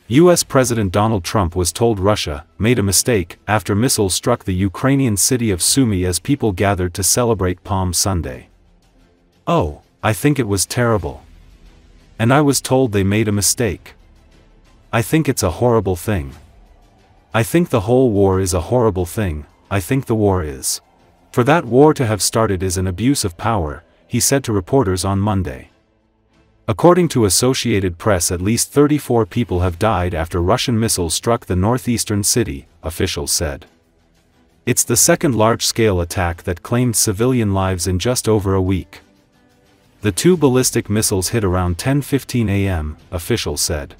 U.S. President Donald Trump was told Russia made a mistake after missiles struck the Ukrainian city of Sumy as people gathered to celebrate Palm Sunday. "Oh, I think it was terrible. And I was told they made a mistake. I think it's a horrible thing. I think the whole war is a horrible thing. I think the war is. For that war to have started is an abuse of power," he said to reporters on Monday. According to Associated Press, at least 34 people have died after Russian missiles struck the northeastern city, officials said. It's the second large-scale attack that claimed civilian lives in just over a week. The two ballistic missiles hit around 10:15 a.m., officials said.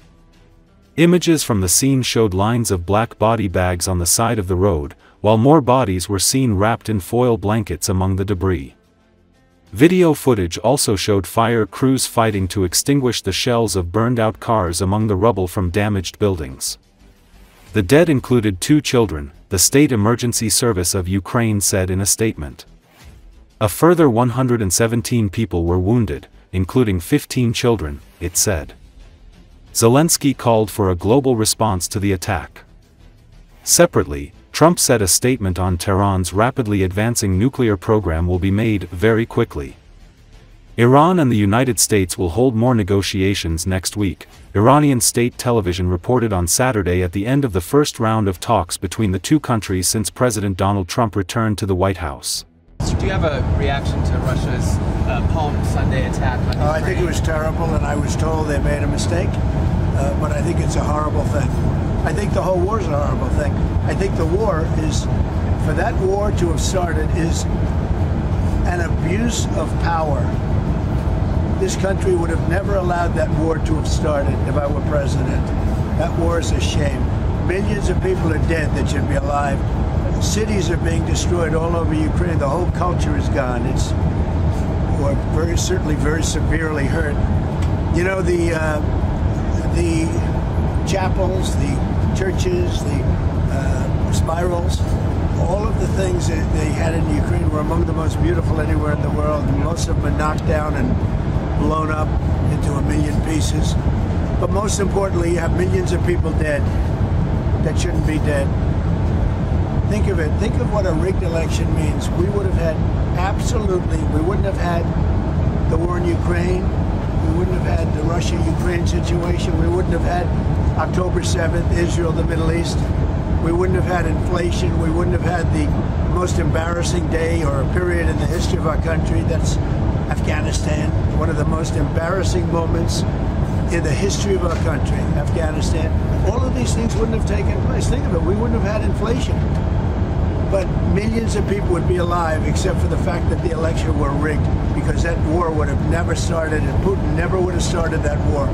Images from the scene showed lines of black body bags on the side of the road, while more bodies were seen wrapped in foil blankets among the debris. Video footage also showed fire crews fighting to extinguish the shells of burned-out cars among the rubble from damaged buildings. The dead included 2 children, the State Emergency Service of Ukraine said in a statement. A further 117 people were wounded, including 15 children, it said. Zelensky called for a global response to the attack. Separately, Trump said a statement on Tehran's rapidly advancing nuclear program will be made very quickly. Iran and the United States will hold more negotiations next week, Iranian state television reported on Saturday at the end of the first round of talks between the two countries since President Donald Trump returned to the White House. Do you have a reaction to Russia's Palm Sunday attack on Ukraine? I think it was terrible, and I was told they made a mistake, but I think it's a horrible thing. I think the whole war is a horrible thing. I think the war is, for that war to have started, is an abuse of power. This country would have never allowed that war to have started if I were president. That war is a shame. Millions of people are dead that should be alive. Cities are being destroyed all over Ukraine. The whole culture is gone. It's certainly very severely hurt. You know, the chapels, the churches, the spirals, all of the things that they had in Ukraine were among the most beautiful anywhere in the world. Most have been knocked down and blown up into a million pieces. But most importantly, you have millions of people dead that shouldn't be dead. Think of it. Think of what a rigged election means. We would have had we wouldn't have had the war in Ukraine. We wouldn't have had the Russia-Ukraine situation. We wouldn't have had October 7th, Israel, the Middle East. We wouldn't have had inflation. We wouldn't have had the most embarrassing day or a period in the history of our country. That's Afghanistan. One of the most embarrassing moments in the history of our country, Afghanistan. All of these things wouldn't have taken place. Think of it. We wouldn't have had inflation. But millions of people would be alive except for the fact that the election were rigged, because that war would have never started and Putin never would have started that war.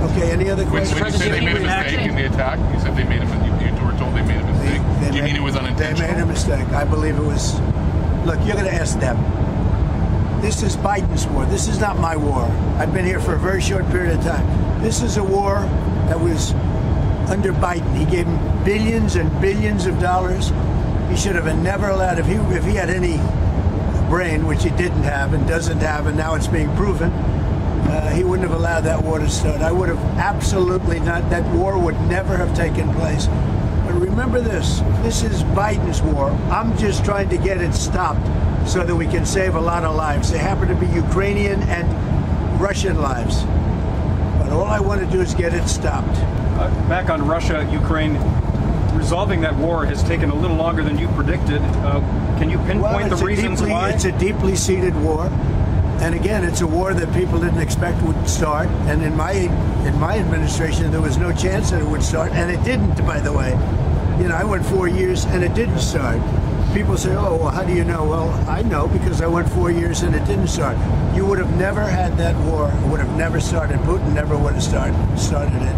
Okay, any other questions? When you say they made a mistake in the attack, you said they made a mistake. You were told they made a mistake. Do you mean it was unintentional? They made a mistake. I believe it was. Look, you're going to ask them. This is Biden's war. This is not my war. I've been here for a very short period of time. This is a war that was under Biden. He gave him billions and billions of dollars. He should have never allowed, if he had any brain, which he didn't have and doesn't have, and now it's being proven, he wouldn't have allowed that war to start. I would have absolutely not. That war would never have taken place. But remember this is Biden's war. I'm just trying to get it stopped so that we can save a lot of lives. They happen to be Ukrainian and Russian lives. But all I want to do is get it stopped. Back on Russia, Ukraine, resolving that war has taken a little longer than you predicted. Can you pinpoint the reasons why? It's a deeply seated war. And again, it's a war that people didn't expect would start. And in my administration, there was no chance that it would start. And it didn't, by the way. You know, I went 4 years and it didn't start. People say, oh, well, how do you know? Well, I know because I went 4 years and it didn't start. You would have never had that war. It would have never started. Putin never would have started it.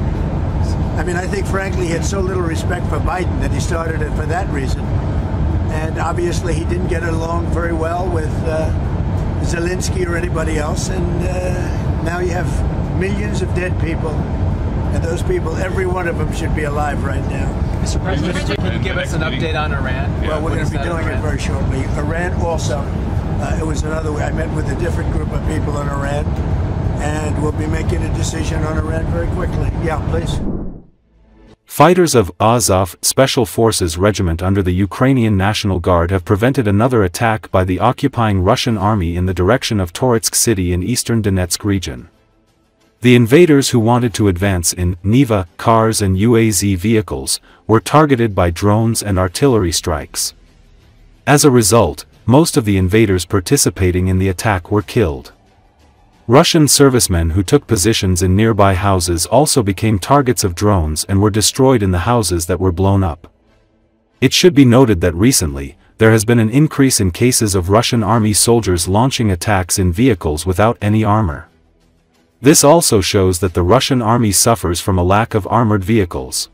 I mean, I think, frankly, he had so little respect for Biden that he started it for that reason. And obviously, he didn't get along very well with Zelenski or anybody else. And now you have millions of dead people. And those people, every one of them should be alive right now. Mr. President, can you give us an update on Iran? Well, we're going to be doing it very shortly. Iran also, it was another way. I met with a different group of people in Iran. And we'll be making a decision on Iran very quickly. Yeah, please. Fighters of Azov Special Forces Regiment under the Ukrainian National Guard have prevented another attack by the occupying Russian army in the direction of Toretsk city in eastern Donetsk region. The invaders who wanted to advance in Niva cars and UAZ vehicles were targeted by drones and artillery strikes. As a result, most of the invaders participating in the attack were killed. Russian servicemen who took positions in nearby houses also became targets of drones and were destroyed in the houses that were blown up. It should be noted that recently, there has been an increase in cases of Russian army soldiers launching attacks in vehicles without any armor. This also shows that the Russian army suffers from a lack of armored vehicles.